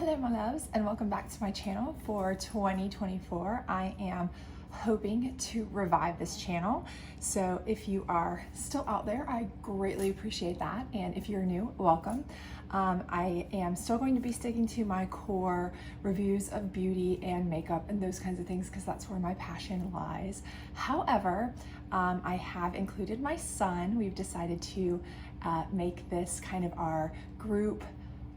Hello my loves, and welcome back to my channel for 2024. I am hoping to revive this channel, so if you are still out there, I greatly appreciate that, and if you're new, welcome. I am still going to be sticking to my core reviews of beauty and makeup and those kinds of things because that's where my passion lies. However, I have included my son. We've decided to make this kind of our group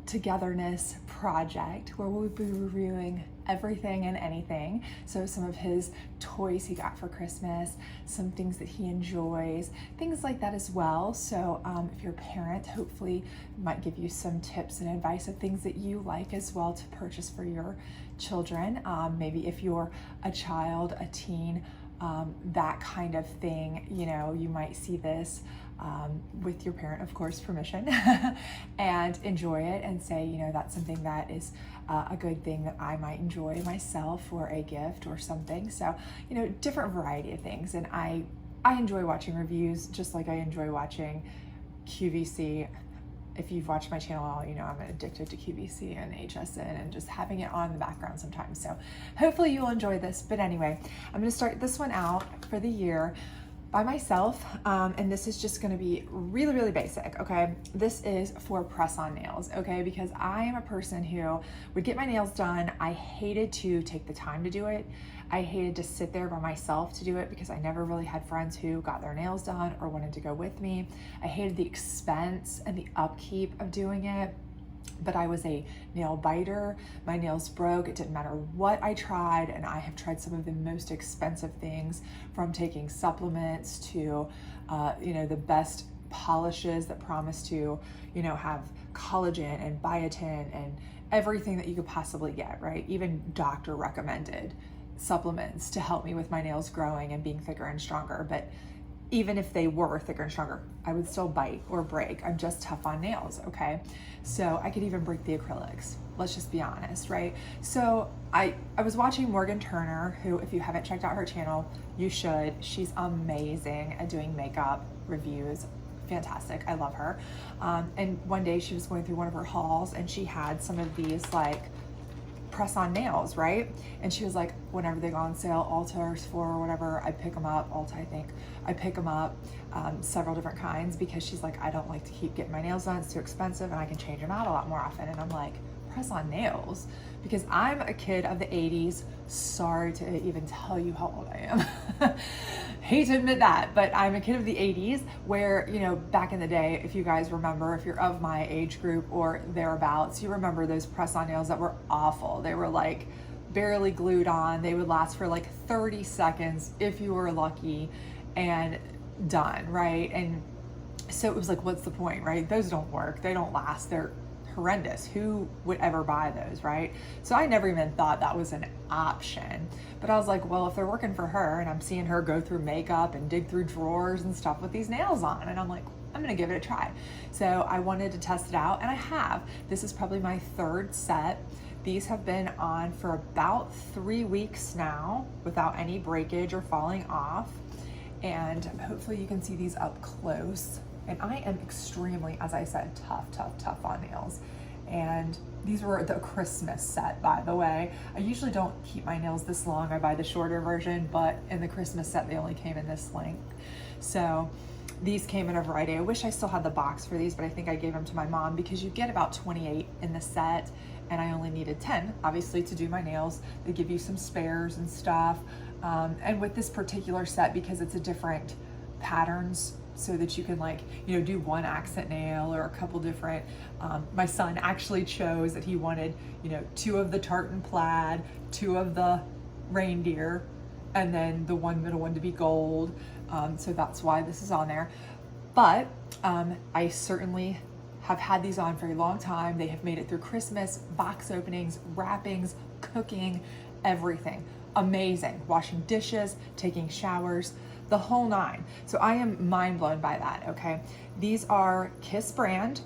togetherness project where we'll be reviewing everything and anything. So some of his toys he got for Christmas, some things that he enjoys, things like that as well. So if you're a parent, hopefully it might give you some tips and advice of things that you like as well to purchase for your children. Maybe if you're a child, a teen, that kind of thing, you know, you might see this with your parent, of course, permission, and enjoy it and say, you know, that's something that is a good thing that I might enjoy myself, or a gift or something. So, you know, different variety of things. And I enjoy watching reviews just like I enjoy watching QVC. If you've watched my channel at all, you know I'm addicted to QVC and HSN and just having it on in the background sometimes. So hopefully you'll enjoy this. But anyway, I'm gonna start this one out for the year by myself, and this is just gonna be really, really basic, okay? This is for press-on nails, okay? Because I am a person who would get my nails done. I hated to take the time to do it. I hated to sit there by myself to do it because I never really had friends who got their nails done or wanted to go with me. I hated the expense and the upkeep of doing it. But I was a nail biter. My nails broke. It didn't matter what I tried, and I have tried some of the most expensive things, from taking supplements to, you know, the best polishes that promise to, you know, have collagen and biotin and everything that you could possibly get, right? Even doctor recommended supplements to help me with my nails growing and being thicker and stronger. But even if they were thicker and stronger, I would still bite or break. I'm just tough on nails, okay? So I could even break the acrylics. Let's just be honest, right? So I was watching Morgan Turner, who, if you haven't checked out her channel, you should. She's amazing at doing makeup reviews. Fantastic, I love her. And one day she was going through one of her hauls and she had some of these like press-on nails, right? And she was like, whenever they go on sale, Ulta or Sephora or whatever, I pick them up. Ulta, I think. I pick them up, several different kinds, because she's like, I don't like to keep getting my nails done. It's too expensive and I can change them out a lot more often. And I'm like, press-on nails? Because I'm a kid of the 80s. Sorry to even tell you how old I am. Hate to admit that, but I'm a kid of the 80s where, you know, back in the day, if you guys remember, if you're of my age group or thereabouts, you remember those press-on nails that were awful. They were like barely glued on. They would last for like 30 seconds if you were lucky, and done, right? And so it was like, what's the point, right? Those don't work. They don't last. They're horrendous. Who would ever buy those, right? So I never even thought that was an option. But I was like, well, if they're working for her and I'm seeing her go through makeup and dig through drawers and stuff with these nails on, and I'm like, I'm gonna give it a try. So I wanted to test it out, and I have. This is probably my third set. These have been on for about 3 weeks now without any breakage or falling off. And hopefully you can see these up close. And I am extremely, as I said, tough on nails. And these were the Christmas set, by the way. I usually don't keep my nails this long. I buy the shorter version, but in the Christmas set, they only came in this length. So these came in a variety. I wish I still had the box for these, but I think I gave them to my mom, because you get about 28 in the set, and I only needed 10, obviously, to do my nails. They give you some spares and stuff. And with this particular set, because it's a different patterns, so that you can, like, you know, do one accent nail or a couple different, my son actually chose that he wanted, you know, 2 of the tartan plaid, 2 of the reindeer, and then the one middle one to be gold. So that's why this is on there. But I certainly have had these on for a long time. They have made it through Christmas, box openings, wrappings, cooking, everything. Amazing. Washing dishes, taking showers, the whole 9. So I am mind blown by that, okay? These are Kiss brand.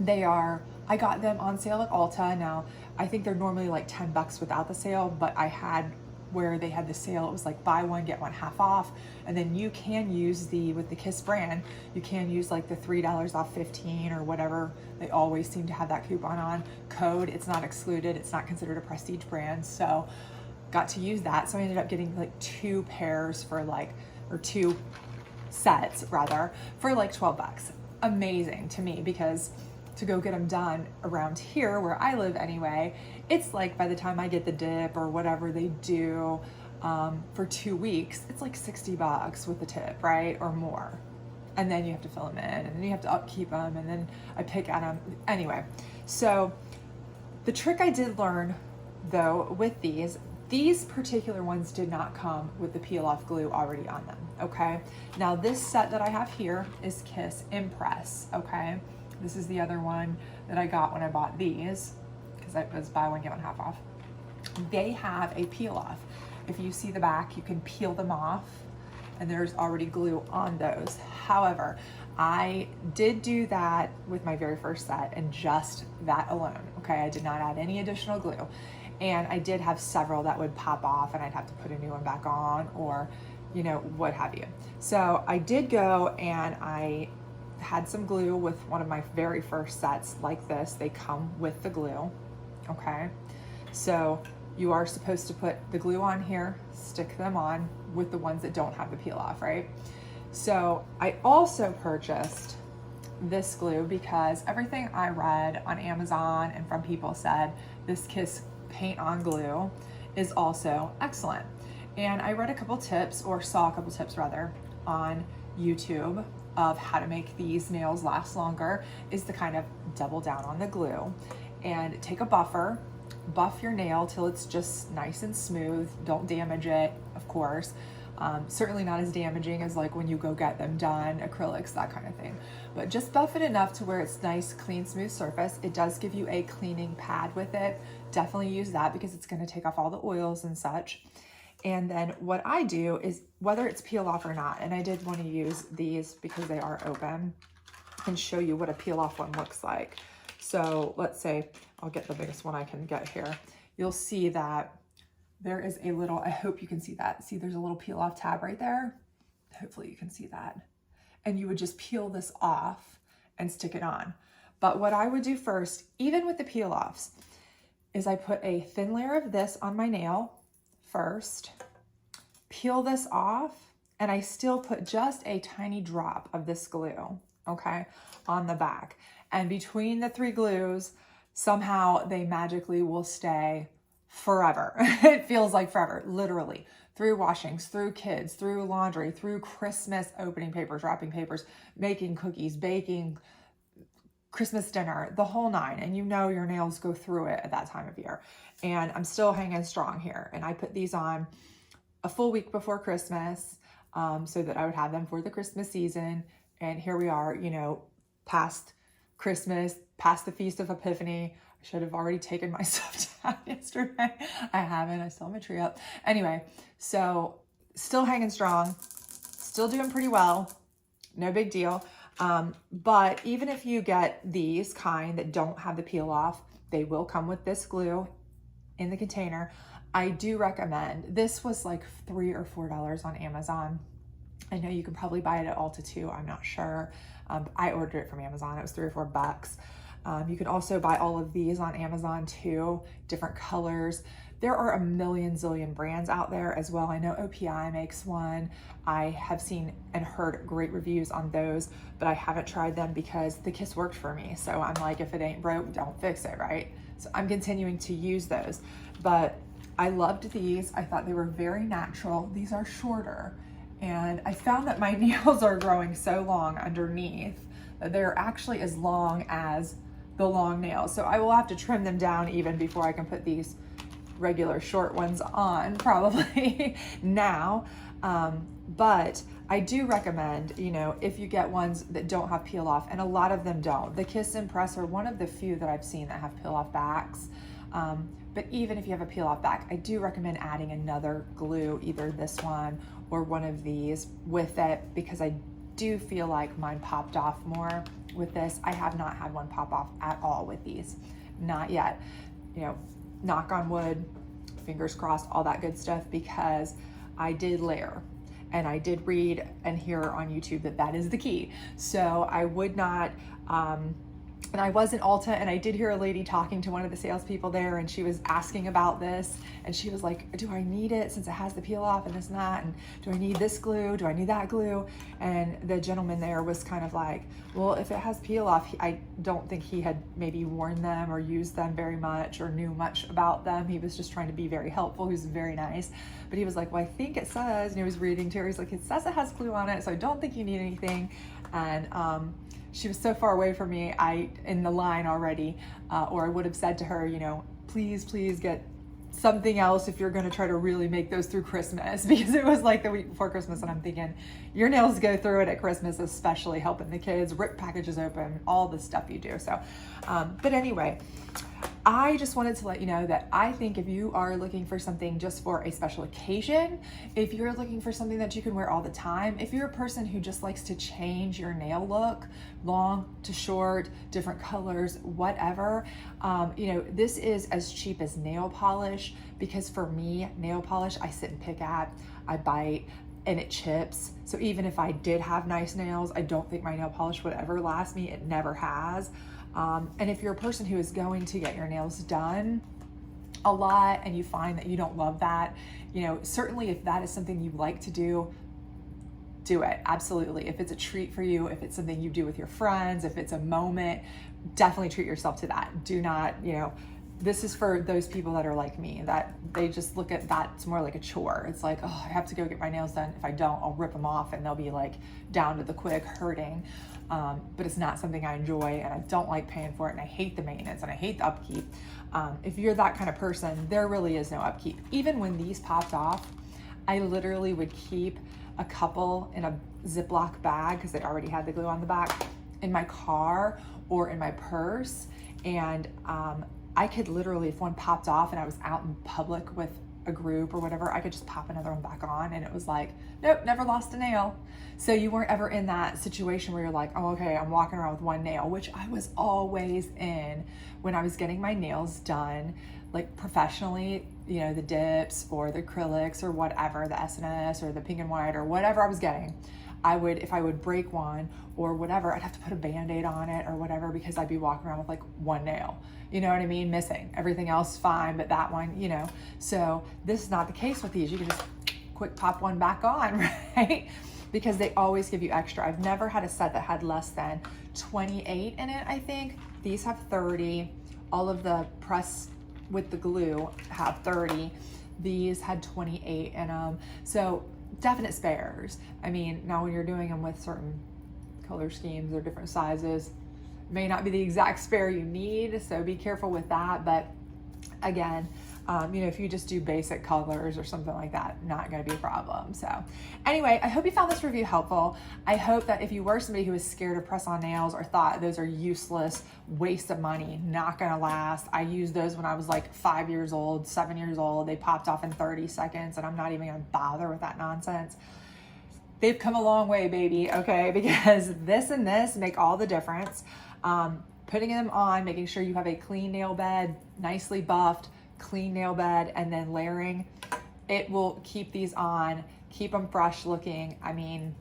I got them on sale at Ulta. Now, I think they're normally like $10 without the sale, but I had where they had the sale. It was like buy one, get one half off. And then you can use with the Kiss brand, you can use like the $3 off 15 or whatever. They always seem to have that coupon on code. It's not excluded. It's not considered a prestige brand. So got to use that. So I ended up getting like 2 pairs for like, or 2 sets rather, for like 12 bucks. Amazing to me, because to go get them done around here where I live anyway, it's like by the time I get the dip or whatever they do for 2 weeks, it's like 60 bucks with the tip, right? Or more. And then you have to fill them in, and then you have to upkeep them, and then I pick at them. Anyway, so the trick I did learn though with these particular ones did not come with the peel off glue already on them, okay? Now this set that I have here is Kiss Impress, okay? This is the other one that I got when I bought these, because it was buy one, get one half off. They have a peel off. If you see the back, you can peel them off, and there's already glue on those. However, I did do that with my very first set, and just that alone, okay? I did not add any additional glue. And I did have several that would pop off and I'd have to put a new one back on, or, you know, what have you. So I did go and I had some glue with one of my very first sets like this. They come with the glue, okay? So you are supposed to put the glue on here, stick them on with the ones that don't have the peel off, right? So I also purchased this glue because everything I read on Amazon and from people said this Kiss paint on glue is also excellent. And I read a couple tips, or saw a couple tips rather, on YouTube of how to make these nails last longer, is to kind of double down on the glue and take a buffer, buff your nail till it's just nice and smooth. Don't damage it, of course. Certainly not as damaging as like when you go get them done, acrylics, that kind of thing. But just buff it enough to where it's nice, clean, smooth surface. It does give you a cleaning pad with it. Definitely use that because it's going to take off all the oils and such. And then what I do is, whether it's peel off or not, and I did want to use these because they are open, and show you what a peel off one looks like. So let's say I'll get the biggest one I can get here. You'll see that there is a little, I hope you can see that. See, there's a little peel off tab right there. Hopefully you can see that. And you would just peel this off and stick it on. But what I would do first, even with the peel offs, is I put a thin layer of this on my nail first, peel this off, and I still put just a tiny drop of this glue, okay, on the back. And between the 3 glues, somehow they magically will stay forever. It feels like forever, literally, through washings, through kids, through laundry, through Christmas opening papers, wrapping papers, making cookies, baking, Christmas dinner, the whole 9. And you know your nails go through it at that time of year. And I'm still hanging strong here. And I put these on a full week before Christmas, so that I would have them for the Christmas season. And here we are, you know, past Christmas, past the Feast of Epiphany. I should have already taken my stuff down yesterday. I haven't. I still have my tree up. Anyway, so still hanging strong, still doing pretty well. No big deal. But even if you get these kind that don't have the peel off, they will come with this glue in the container. I do recommend, this was like $3 or $4 on Amazon. I know you can probably buy it at Ulta too. I'm not sure. I ordered it from Amazon. It was $3 or $4. You can also buy all of these on Amazon too, different colors. There are a million zillion brands out there as well. I know OPI makes one. I have seen and heard great reviews on those, but I haven't tried them because the Kiss worked for me. So I'm like, if it ain't broke, don't fix it, right? So I'm continuing to use those. But I loved these. I thought they were very natural. These are shorter. And I found that my nails are growing so long underneath that they're actually as long as the long nails. So I will have to trim them down even before I can put these regular short ones on probably now. But I do recommend, you know, if you get ones that don't have peel off, and a lot of them don't. The Kiss Impress are one of the few that I've seen that have peel off backs. But even if you have a peel off back, I do recommend adding another glue, either this one or one of these with it, because I do feel like mine popped off more with this. I have not had one pop off at all with these, not yet. You know, knock on wood, fingers crossed, all that good stuff, because I did layer. And I did read and hear on YouTube that that is the key. So I would not, and I was in Ulta, and I did hear a lady talking to one of the salespeople there, and she was asking about this, and she was like, do I need it since it has the peel off and this and that, and do I need this glue, do I need that glue? And the gentleman there was kind of like, well, if it has peel off, I don't think he had maybe worn them or used them very much or knew much about them. He was just trying to be very helpful. He was very nice, but he was like, well, I think it says, and he was reading to her, he's like, it says it has glue on it, so I don't think you need anything. And she was so far away from me, in the line already, or I would have said to her, you know, please get something else if you're gonna try to really make those through Christmas, because it was like the week before Christmas, and I'm thinking, your nails go through it at Christmas, especially helping the kids, rip packages open, all the stuff you do. So, but anyway, I just wanted to let you know that I think if you are looking for something just for a special occasion, if you're looking for something that you can wear all the time, if you're a person who just likes to change your nail look, long to short, different colors, whatever, you know, this is as cheap as nail polish, because for me, nail polish, I sit and pick at, I bite, and it chips. So even if I did have nice nails, I don't think my nail polish would ever last me. It never has. And if you're a person who is going to get your nails done a lot and you find that you don't love that, you know, certainly if that is something you like to do it. Absolutely. If it's a treat for you, if it's something you do with your friends, if it's a moment, definitely treat yourself to that. Do not, you know, this is for those people that are like me, that they just look at that, it's more like a chore. It's like, oh, I have to go get my nails done. If I don't, I'll rip them off and they'll be like down to the quick, hurting. But it's not something I enjoy, and I don't like paying for it, and I hate the maintenance and I hate the upkeep. If you're that kind of person, there really is no upkeep. Even when these popped off, I literally would keep a couple in a Ziploc bag, because they already had the glue on the back, in my car or in my purse. And I could literally, if one popped off and I was out in public with a group or whatever, I could just pop another one back on, and it was like, nope, never lost a nail. So you weren't ever in that situation where you're like, oh, okay, I'm walking around with one nail, which I was always in when I was getting my nails done, like professionally, you know, the dips or the acrylics or whatever, the S&S or the pink and white or whatever I was getting. I would, if I would break one or whatever, I'd have to put a Band-Aid on it or whatever, because I'd be walking around with like one nail, you know what I mean? Missing. Everything else fine, but that one, you know. So this is not the case with these. You can just quick pop one back on, right? Because they always give you extra. I've never had a set that had less than 28 in it, I think. These have 30. All of the press with the glue have 30. These had 28 in them. So definite spares. I mean, now when you're doing them with certain color schemes or different sizes, may not be the exact spare you need, so be careful with that. But again, you know, if you just do basic colors or something like that, not going to be a problem. So anyway, I hope you found this review helpful. I hope that if you were somebody who was scared of press-on nails or thought those are useless, waste of money, not going to last. I used those when I was like 5 years old, 7 years old. They popped off in 30 seconds, and I'm not even going to bother with that nonsense. They've come a long way, baby, okay? Because this and this make all the difference. Putting them on, making sure you have a clean nail bed, nicely buffed, clean nail bed, and then layering, it will keep these on, keep them fresh looking. I mean,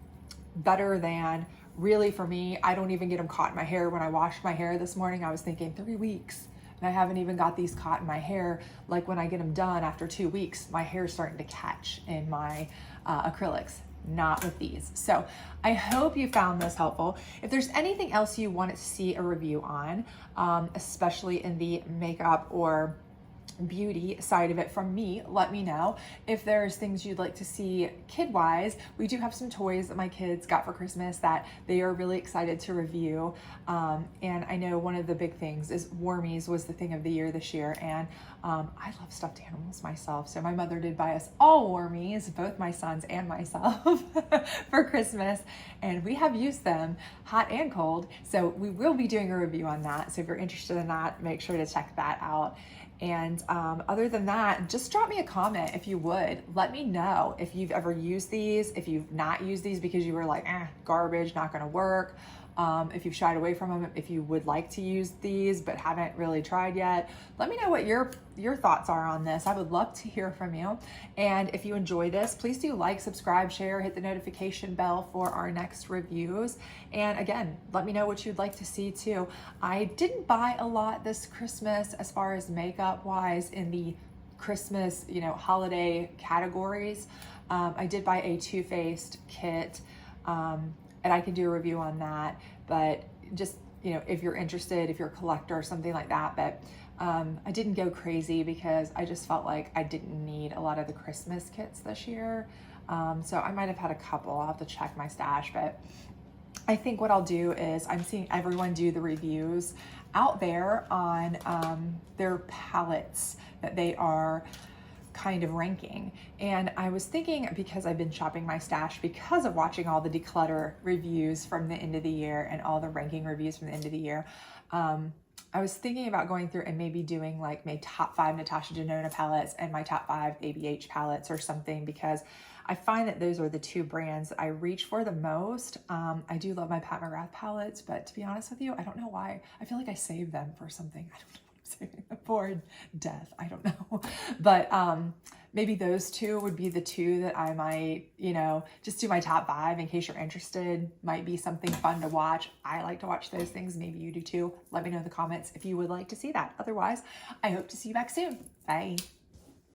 better than, really for me, I don't even get them caught in my hair. When I washed my hair this morning, I was thinking 3 weeks, and I haven't even got these caught in my hair. Like when I get them done after 2 weeks, my hair's starting to catch in my acrylics. Not with these. So I hope you found this helpful. If there's anything else you wanted to see a review on, especially in the makeup or beauty side of it from me, let me know. If there's things you'd like to see kid-wise, we do have some toys that my kids got for Christmas that they are really excited to review. And I know one of the big things is Wormies was the thing of the year this year, and I love stuffed animals myself, so my mother did buy us all Wormies, both my sons and myself, for Christmas, and we have used them hot and cold, so we will be doing a review on that. So if you're interested in that, make sure to check that out. And other than that, just drop me a comment if you would. Let me know if you've ever used these, if you've not used these because you were like, garbage, not gonna work. If you've shied away from them, if you would like to use these but haven't really tried yet, let me know what your thoughts are on this. I would love to hear from you. And if you enjoy this, please do like, subscribe, share, hit the notification bell for our next reviews. And again, let me know what you'd like to see too. I didn't buy a lot this Christmas as far as makeup wise in the Christmas, holiday categories. I did buy a Too Faced kit, and I can do a review on that, but just, if you're interested, if you're a collector or something like that, but I didn't go crazy because I just felt like I didn't need a lot of the Christmas kits this year. So I might have had a couple. I'll have to check my stash, but I think what I'll do is I'm seeing everyone do the reviews out there on their palettes that they are kind of ranking. And I was thinking, because I've been shopping my stash because of watching all the declutter reviews from the end of the year and all the ranking reviews from the end of the year, I was thinking about going through and maybe doing like my top 5 Natasha Denona palettes and my top 5 ABH palettes or something, because I find that those are the 2 brands that I reach for the most. I do love my Pat McGrath palettes, but to be honest with you, I don't know why. I feel like I save them for something. I don't know what I'm saving them for. Death, I don't know. But maybe those 2 would be the 2 that I might, just do my top 5 in case you're interested. Might be something fun to watch. I like to watch those things. Maybe you do too. Let me know in the comments if you would like to see that. Otherwise, I hope to see you back soon. Bye.